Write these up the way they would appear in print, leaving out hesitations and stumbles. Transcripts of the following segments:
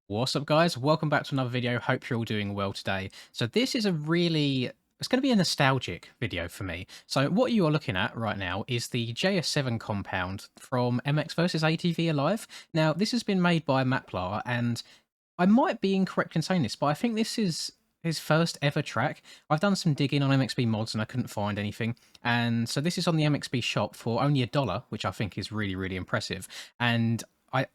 What's up, guys? Welcome back to another video. Hope you're all doing well today. So this is it's going to be a nostalgic video for me. So what you are looking at right now is the JS7 compound from MX vs ATV Alive. Now, this has been made by Maplar, and I might be incorrect in saying this, but I think this is his first ever track. I've done some digging on MXB mods and I couldn't find anything. And so this is on the MXB shop for only $1, which I think is really, really impressive. And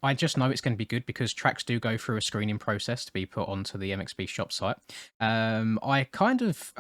I just know it's going to be good because tracks do go through a screening process to be put onto the MXB shop site. I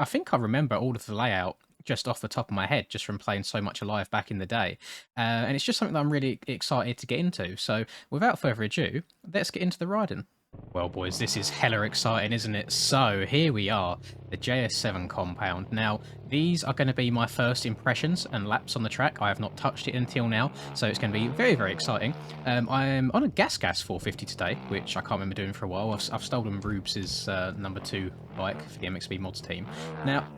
think I remember all of the layout just off the top of my head, just from playing so much Alive back in the day. And it's just something that I'm really excited to get into. So without further ado, let's get into the riding. Well, boys, this is hella exciting, isn't it? So here we are, the JS7 compound. Now, these are going to be my first impressions and laps on the track. I have not touched it until now, so it's going to be very, very exciting. I'm on a Gas 450 today, which I can't remember doing for a while. I've stolen Rubes' number 2 bike for the MXB mods team. Now,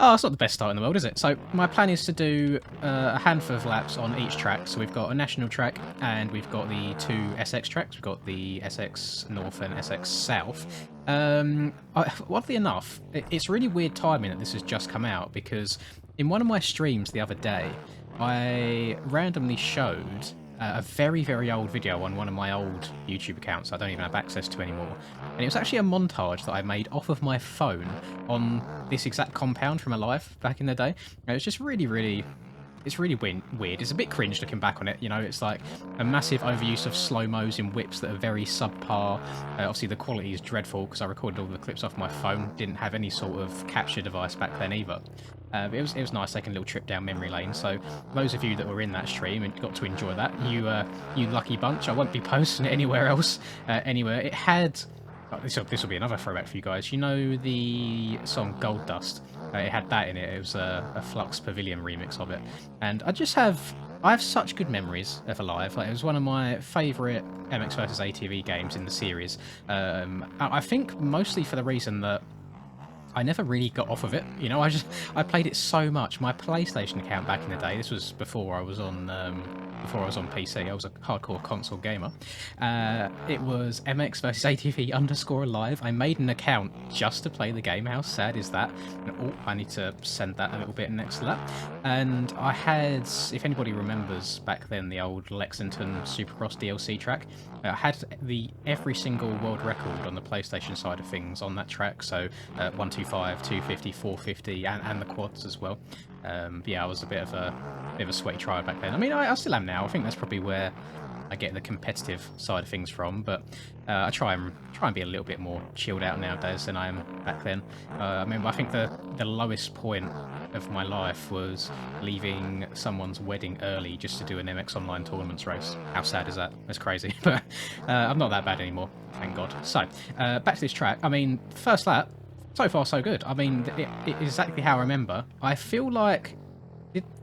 oh, it's not the best start in the world, is it? So my plan is to do a handful of laps on each track. So we've got a national track and we've got the 2 SX tracks. We've got the SX North and SX South. Oddly enough, it's really weird timing that this has just come out because in one of my streams the other day, I randomly showed a very, very old video on one of my old YouTube accounts I don't even have access to anymore. And it was actually a montage that I made off of my phone on this exact compound from Alive back in the day. And it's just really, really... It's really weird. It's a bit cringe looking back on it, you know, it's like a massive overuse of slow-mos in whips that are very subpar. Obviously the quality is dreadful because I recorded all the clips off my phone, didn't have any sort of capture device back then either. But it was nice taking a little trip down memory lane, so those of you that were in that stream and got to enjoy that, you lucky bunch. I won't be posting it anywhere else, anywhere. It had... Oh, this will be another throwback for you guys. You know the song Gold Dust? It had that in it. It was a Flux Pavilion remix of it. And I have such good memories of Alive. Like, it was one of my favourite MX vs ATV games in the series. I think mostly for the reason that I never really got off of it. You know, I played it so much. My PlayStation account back in the day, this was before I was on PC. I was a hardcore console gamer. It was MX vs ATV _Alive. I made an account just to play the game. How sad is that? And, oh, I need to send that a little bit next to that. And I had, if anybody remembers back then, the old Lexington Supercross DLC track. I had every single world record on the PlayStation side of things on that track. So 125, 250, 450, and the quads as well. Yeah, I was a bit of a sweaty try back then. I mean, I still am now. I think that's probably where I get the competitive side of things from, but I try and be a little bit more chilled out nowadays than I am back then. I mean, I think the lowest point of my life was leaving someone's wedding early just to do an MX Online tournaments race. How sad is that? That's crazy, but I'm not that bad anymore, thank God. So, back to this track. I mean, first lap, so far so good. I mean, it exactly how I remember. I feel like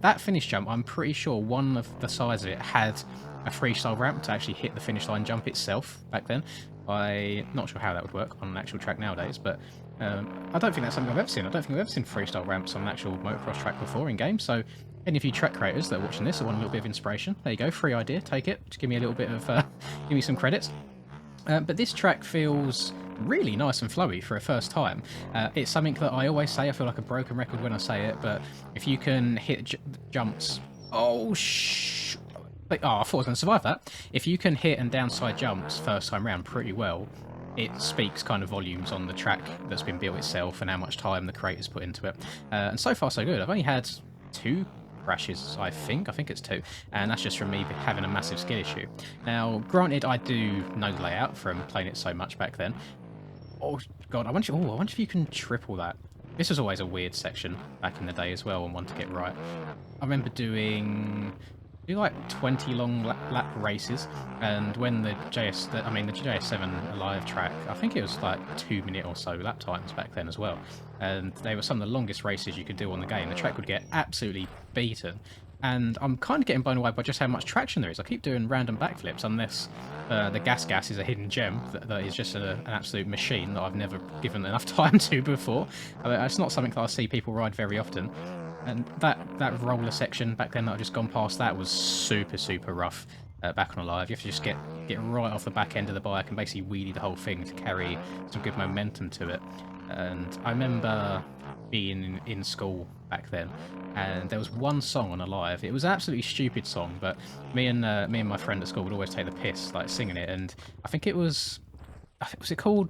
that finish jump, I'm pretty sure one of the sides of it had a freestyle ramp to actually hit the finish line jump itself back then. I'm not sure how that would work on an actual track nowadays, but I don't think that's something I've ever seen. I don't think I've ever seen freestyle ramps on an actual motocross track before in game, so any of you track creators that are watching this that want a little bit of inspiration, there you go, free idea, take it. Just give me a little bit of, give me some credits. But this track feels really nice and flowy for a first time. It's something that I always say, I feel like a broken record when I say it, but if you can hit jumps... Oh, I thought I was going to survive that. If you can hit and downside jumps first time round pretty well, it speaks kind of volumes on the track that's been built itself and how much time the creators put into it. And so far so good. I've only had 2 crashes, I think it's 2, and that's just from me having a massive skill issue. Now, granted, I do know the layout from playing it so much back then. Oh god, I wonder if you can triple that. This was always a weird section back in the day as well, and one to get right. I remember do like 20 long lap races, and when the JS7 Alive track, I think it was like 2-minute or so lap times back then as well, and they were some of the longest races you could do on the game. The track would get absolutely beaten, and I'm kind of getting blown away by just how much traction there is. I keep doing random backflips unless the gas is a hidden gem that is just an absolute machine that I've never given enough time to before. I mean, it's not something that I see people ride very often. And that roller section back then that I've just gone past, that was super, super rough. back on alive. You have to just get right off the back end of the bike and basically wheelie the whole thing to carry some good momentum to it. And I remember being in school back then, and there was one song on Alive. It was an absolutely stupid song, but me and my friend at school would always take the piss like singing it. And I think it was it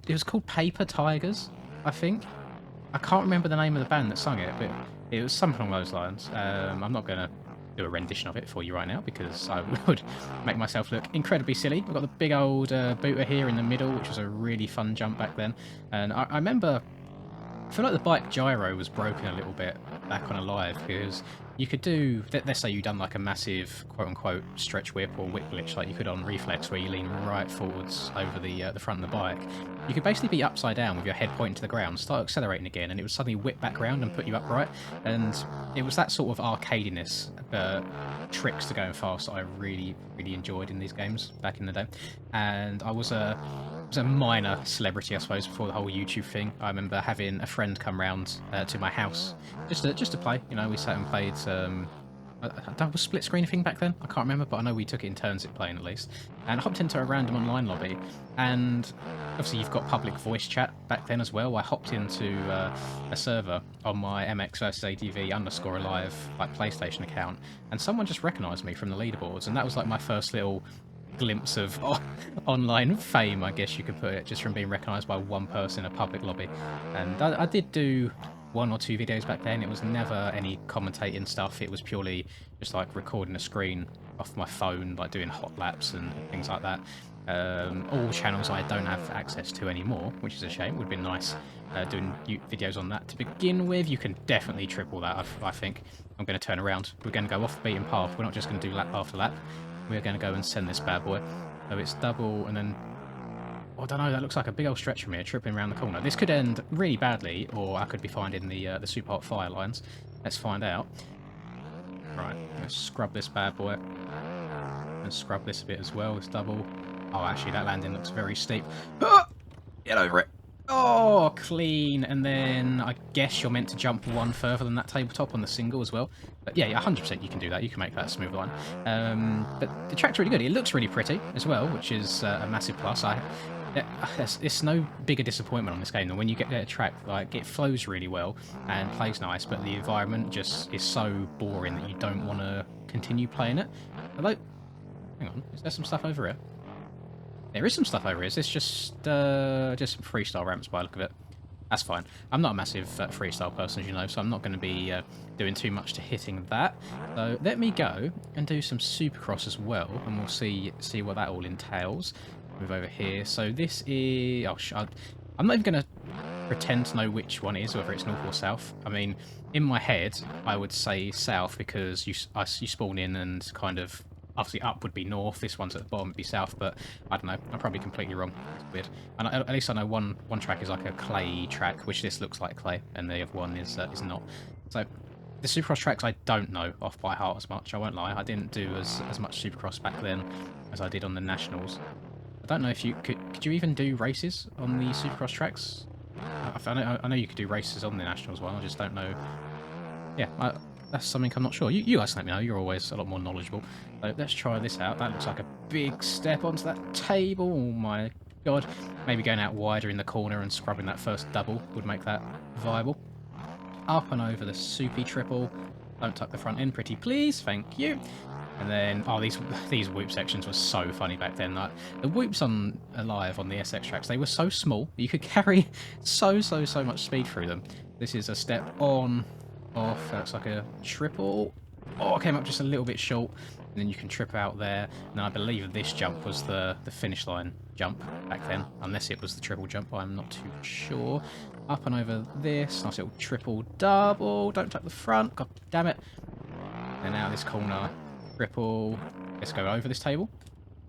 was called Paper Tigers, I think. I can't remember the name of the band that sung it, but it was something along those lines. I'm not going to do a rendition of it for you right now because I would make myself look incredibly silly. We've got the big old booter here in the middle, which was a really fun jump back then. And I remember, I feel like the bike gyro was broken a little bit back on Alive because you could do, let's say you done like a massive quote-unquote stretch whip or whip glitch like you could on Reflex where you lean right forwards over the front of the bike. You could basically be upside down with your head pointing to the ground, start accelerating again, and it would suddenly whip back around and put you upright. And it was that sort of arcadiness, tricks to going fast that I really, really enjoyed in these games back in the day. And I was a minor celebrity, I suppose, before the whole YouTube thing. I remember having a friend come round to my house just to play. You know, we sat and played. That was split screen thing back then. I can't remember, but I know we took it in turns at playing at least. And I hopped into a random online lobby, and obviously you've got public voice chat back then as well. I hopped into a server on my MX versus ADV _alive like PlayStation account, and someone just recognised me from the leaderboards, and that was like my first little glimpse of online fame, I guess you could put it, just from being recognised by one person in a public lobby. And I did do 1 or 2 videos back then. It was never any commentating stuff. It was purely just like recording a screen off my phone, like doing hot laps and things like that. All channels I don't have access to anymore, which is a shame. Would have been nice doing videos on that to begin with. You can definitely triple that, I think. I'm going to turn around. We're going to go off the beaten path. We're not just going to do lap after lap. We're going to go and send this bad boy. So it's double and then... Oh, I don't know, that looks like a big old stretch from here, tripping around the corner. This could end really badly, or I could be finding the super hot fire lines. Let's find out. Right, let's scrub this bad boy. And scrub this a bit as well, this double. Oh, actually, that landing looks very steep. Ah! Get over it. Oh, clean. And then I guess you're meant to jump one further than that tabletop on the single as well. But yeah, 100% you can do that. You can make that a smooth line. But the track's really good. It looks really pretty as well, which is a massive plus. It's no bigger disappointment on this game than when you get a track, like, it flows really well and plays nice, but the environment just is so boring that you don't want to continue playing it. Although, hang on, is there some stuff over here? There is some stuff over here. Is this just some freestyle ramps by the look of it? That's fine. I'm not a massive freestyle person, as you know, so I'm not going to be doing too much to hitting that. So let me go and do some Supercross as well, and we'll see what that all entails. Move over here. So this is... Oh, I'm not even going to pretend to know which one it is, whether it's north or south. I mean, in my head, I would say south because you spawn in and kind of... Obviously, up would be north. This one's at the bottom would be south, but I don't know. I'm probably completely wrong. It's weird. And at least I know one track is like a clay track, which this looks like clay, and the other one is not. So the Supercross tracks I don't know off by heart as much. I won't lie. I didn't do as much Supercross back then as I did on the Nationals. I don't know if you could you even do races on the Supercross tracks? I know you could do races on the Nationals one. I just don't know. Yeah. That's something I'm not sure. You guys let me know. You're always a lot more knowledgeable. So let's try this out. That looks like a big step onto that table. Oh my god. Maybe going out wider in the corner and scrubbing that first double would make that viable. Up and over the soupy triple. Don't tuck the front end, pretty please. Thank you. And then, oh, these whoop sections were so funny back then. Like, the whoops on Alive on the SX tracks, they were so small. You could carry so much speed through them. This is a step on... off. That looks like a triple. Oh, came up just a little bit short. And then you can trip out there. And I believe this jump was the finish line jump back then. Unless it was the triple jump, I'm not too sure. Up and over this. Nice little triple double. Don't tuck the front. God damn it. And now this corner. Triple. Let's go over this table.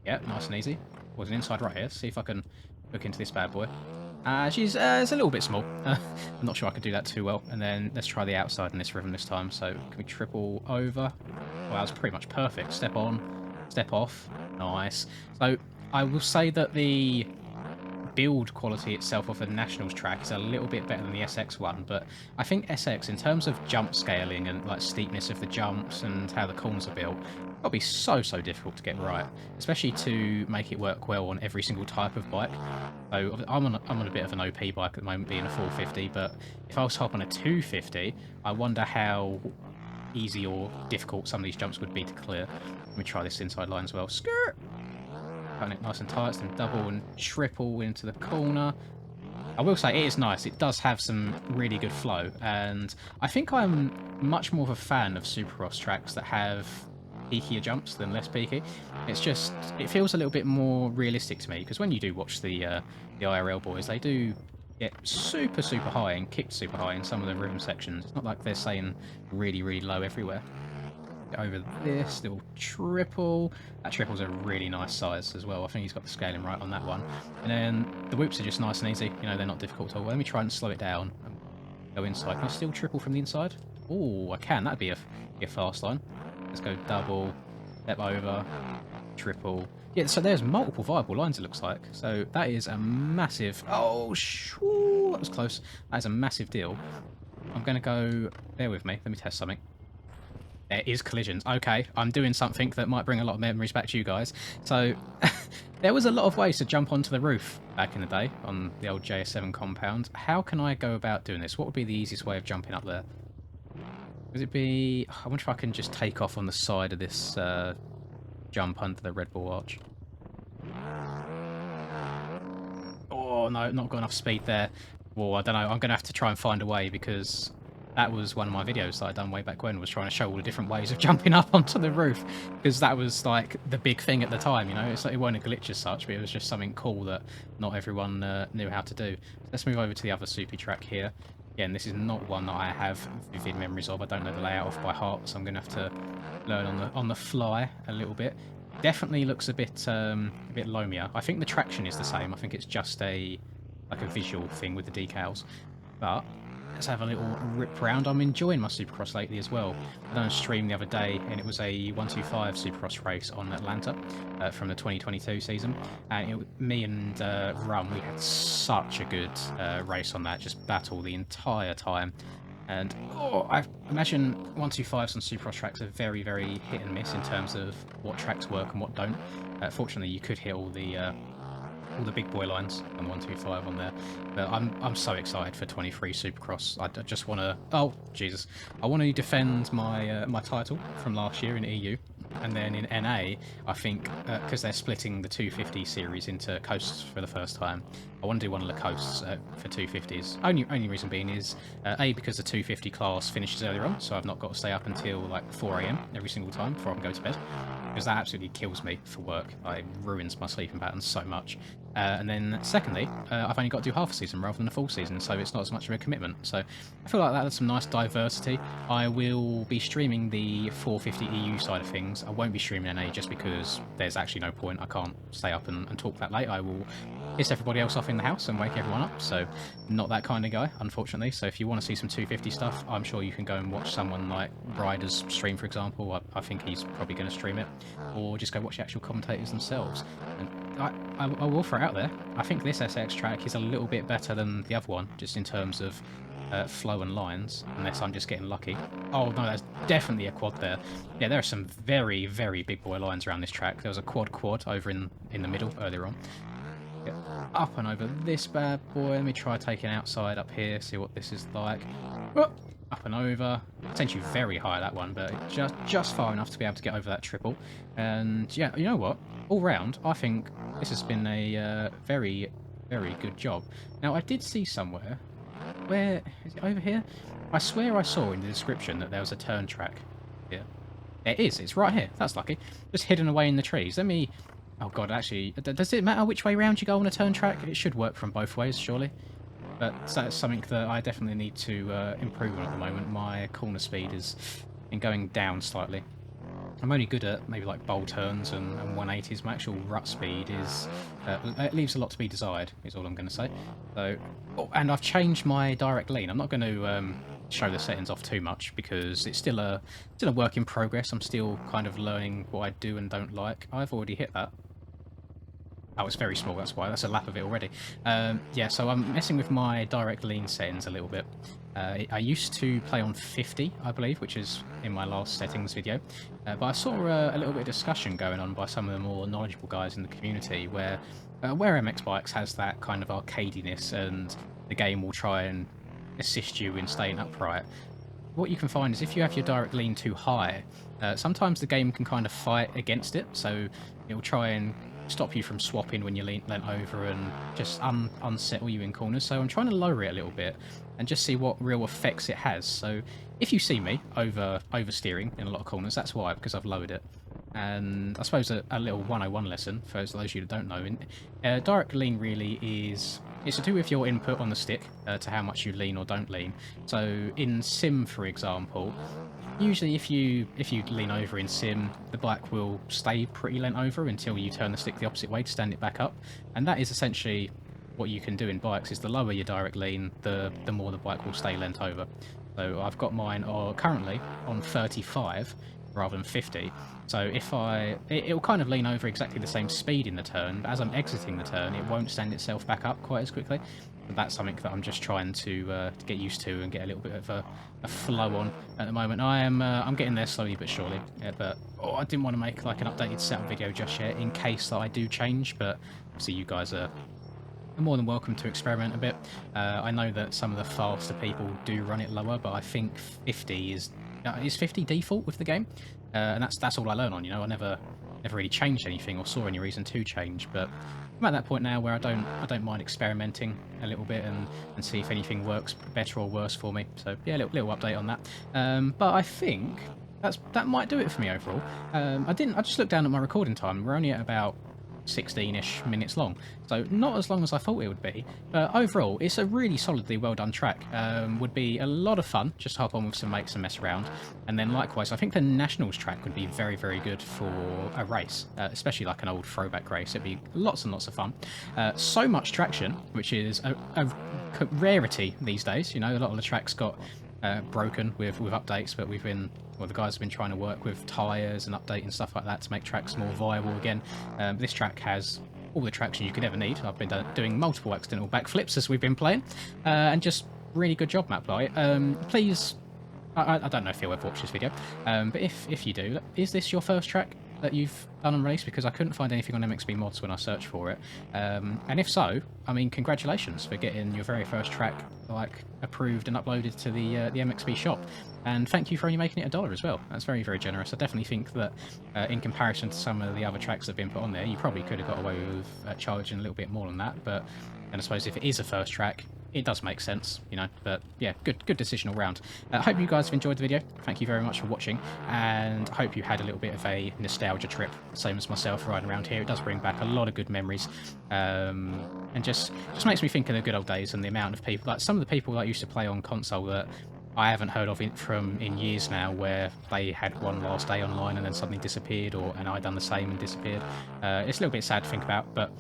Yeah, nice and easy. Was an inside right here. See if I can hook into this bad boy. It's a little bit small. I'm not sure I could do that too well. And then let's try the outside in this rhythm this time. So can we triple over? Well, that was pretty much perfect. Step on, step off. Nice. So I will say that the build quality itself of the Nationals track is a little bit better than the SX one, but I think SX, in terms of jump scaling and like steepness of the jumps and how the corners are built, it'll be so difficult to get right, especially to make it work well on every single type of bike. So I'm on a bit of an OP bike at the moment, being a 450, but if I was to hop on a 250, I wonder how easy or difficult some of these jumps would be to clear. Let me try this inside line as well. Skirt! Cutting it nice and tight, then double and triple into the corner. I will say it is nice. It does have some really good flow, and I think I'm much more of a fan of Supercross tracks that have peakier jumps than less peaky. It's just, it feels a little bit more realistic to me, because when you do watch the IRL boys, they do get super high and kicked super high in some of the rhythm sections. It's not like they're saying really low everywhere. Get over this little triple. That triple's a really nice size as well. I think he's got the scaling right on that one. And then the whoops are just nice and easy. You know, they're not difficult at all. Let me try and slow it down and go inside. Can I still triple from the inside? Oh, I can. That'd be a fast line. Let's go double, step over, triple. Yeah, so there's multiple viable lines, it looks like. So that is a massive... Oh, that was close. That is a massive deal. I'm going to go... Bear with me. Let me test something. There is collisions. Okay, I'm doing something that might bring a lot of memories back to you guys. So, there was a lot of ways to jump onto the roof back in the day on the old JS7 compound. How can I go about doing this? What would be the easiest way of jumping up there? Would it be... I wonder if I can just take off on the side of this jump under the Red Bull arch. Oh, no, not got enough speed there. Well, I don't know. I'm going to have to try and find a way, because that was one of my videos that I'd done way back when, was trying to show all the different ways of jumping up onto the roof, because that was like the big thing at the time, you know. It's like, it wasn't a glitch as such, but it was just something cool that not everyone knew how to do. Let's move over to the other soupy track here. Again, this is not one that I have vivid memories of. I don't know the layout off by heart, so I'm going to have to learn on the fly a little bit. Definitely looks a bit loamier. I think the traction is the same. I think it's just like a visual thing with the decals. But let's have a little rip round. I'm enjoying my Supercross lately as well. I done a stream the other day, and it was a 125 Supercross race on Atlanta from the 2022 season. And me and Rum, we had such a good race on that, just battle the entire time. And I imagine 125s on Supercross tracks are very hit and miss in terms of what tracks work and what don't. Fortunately, you could hit all the big boy lines on the 125 on there. But I'm so excited for 23 Supercross. I just want to... Oh, Jesus. I want to defend my title from last year in EU. And then in NA, I think, because they're splitting the 250 series into coasts for the first time, I want to do one of the coasts for 250s. Only reason being is, A, because the 250 class finishes earlier on, so I've not got to stay up until like 4 AM every single time before I can go to bed, because that absolutely kills me for work. It ruins my sleeping patterns so much. And then secondly, I've only got to do half a season rather than a full season, so it's not as much of a commitment. So I feel like that has some nice diversity. I will be streaming the 450 EU side of things. I won't be streaming NA just because there's actually no point. I can't stay up and talk that late. I will piss everybody else off in the house and wake everyone up, so not that kind of guy, unfortunately. So if you want to see some 250 stuff, I'm sure you can go and watch someone like Ryder's stream, for example. I think he's probably going to stream it, or just go watch the actual commentators themselves. And I will throw it out there. I think this SX track is a little bit better than the other one, just in terms of flow and lines, unless I'm just getting lucky. Oh no, that's definitely a quad there. Yeah, there are some very big boy lines around this track. There was a quad over in the middle earlier on. Get up and over this bad boy. Let me try taking outside up here, see what this is like. Oh, up and over. Potentially very high, that one, but just far enough to be able to get over that triple. And yeah, you know what? All round, I think this has been a very good job. Now, I did see somewhere... Where is it? Over here? I swear I saw in the description that there was a turn track here. There is. It's right here. That's lucky. Just hidden away in the trees. Let me... Oh god, actually, does it matter which way round you go on a turn track? It should work from both ways, surely. But that's something that I definitely need to improve on at the moment. My corner speed is going down slightly. I'm only good at maybe like bowl turns and 180s. My actual rut speed is it leaves a lot to be desired, is all I'm going to say. So, and I've changed my direct lean. I'm not going to show the settings off too much because it's still a work in progress. I'm still kind of learning what I do and don't like. I've already hit that. Oh, it's very small, that's why. That's a lap of it already. Yeah, so I'm messing with my direct lean settings a little bit. I used to play on 50, I believe, which is in my last settings video. But I saw a little bit of discussion going on by some of the more knowledgeable guys in the community where MX Bikes has that kind of arcadiness and the game will try and assist you in staying upright. What you can find is if you have your direct lean too high, sometimes the game can kind of fight against it, so it will try and stop you from swapping when you're leant over and just unsettle you in corners. So I'm trying to lower it a little bit and just see what real effects it has. So if you see me oversteering in a lot of corners, that's why, because I've lowered it. And I suppose a little 101 lesson for those of you that don't know, direct lean really is, it's to do with your input on the stick to how much you lean or don't lean. So in sim, for example, usually if you lean over in sim, the bike will stay pretty leant over until you turn the stick the opposite way to stand it back up. And that is essentially what you can do in bikes, is the lower your direct lean, the more the bike will stay leant over. So I've got mine currently on 35 rather than 50. So if it'll kind of lean over exactly the same speed in the turn, but as I'm exiting the turn, it won't stand itself back up quite as quickly. But that's something that I'm just trying to get used to and get a little bit of a flow on at the moment. I'm getting there slowly but surely. Yeah, but I didn't want to make like an updated setup video just yet in case that I do change. But obviously you guys are more than welcome to experiment a bit. I know that some of the faster people do run it lower, but I think 50 is 50 default with the game, and that's all I learn on. You know, I never really changed anything or saw any reason to change. But I'm at that point now where I don't mind experimenting a little bit and see if anything works better or worse for me. So yeah, little update on that. But I think that might do it for me overall. I just looked down at my recording time. We're only at about 16-ish minutes long, so not as long as I thought it would be, but overall it's a really solidly well done track. Would be a lot of fun just to hop on with some mates and mess around. And then likewise, I think the Nationals track would be very, very good for a race, especially like an old throwback race. It'd be lots and lots of fun. So much traction, which is a rarity these days. You know, a lot of the tracks got broken with updates, but the guys have been trying to work with tyres and updating stuff like that to make tracks more viable again. This track has all the traction you could ever need. I've been doing multiple accidental backflips as we've been playing, and just really good job, MapLight. Please, I don't know if you'll ever watch this video, but if you do, is this your first track that you've done on release? Because I couldn't find anything on MXB mods when I searched for it, and if so, I mean, congratulations for getting your very first track like approved and uploaded to the MXB shop, and thank you for only making it $1 as well. That's very, very generous. I definitely think that in comparison to some of the other tracks that have been put on there, you probably could have got away with charging a little bit more than that. But and I suppose if it is a first track, it does make sense, you know. But yeah, good decision all round. I hope you guys have enjoyed the video. Thank you very much for watching, and I hope you had a little bit of a nostalgia trip, same as myself riding around here. It does bring back a lot of good memories, and just makes me think of the good old days and the amount of people, like some of the people that used to play on console that I haven't heard of in years now, where they had one last day online and then suddenly disappeared, and I done the same and disappeared. It's a little bit sad to think about, but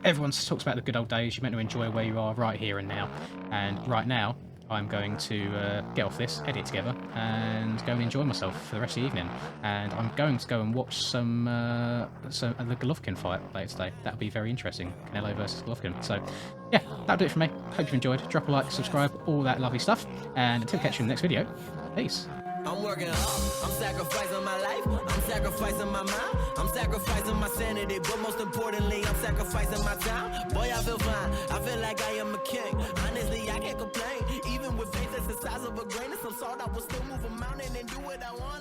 everyone talks about the good old days. You're meant to enjoy where you are right here and now. And right now, I'm going to get off this, edit together, and go and enjoy myself for the rest of the evening. And I'm going to go and watch some the Golovkin fight later today. That'll be very interesting. Canelo versus Golovkin. So yeah, that'll do it for me. Hope you've enjoyed. Drop a like, subscribe, all that lovely stuff. And until catch you in the next video, peace. I'm working hard, I'm sacrificing my life, I'm sacrificing my mind, I'm sacrificing my sanity, but most importantly, I'm sacrificing my time. Boy, I feel fine, I feel like I am a king. Honestly, I can't complain, even with faith that's the size of a grain of some salt, I will still move a mountain and do what I want.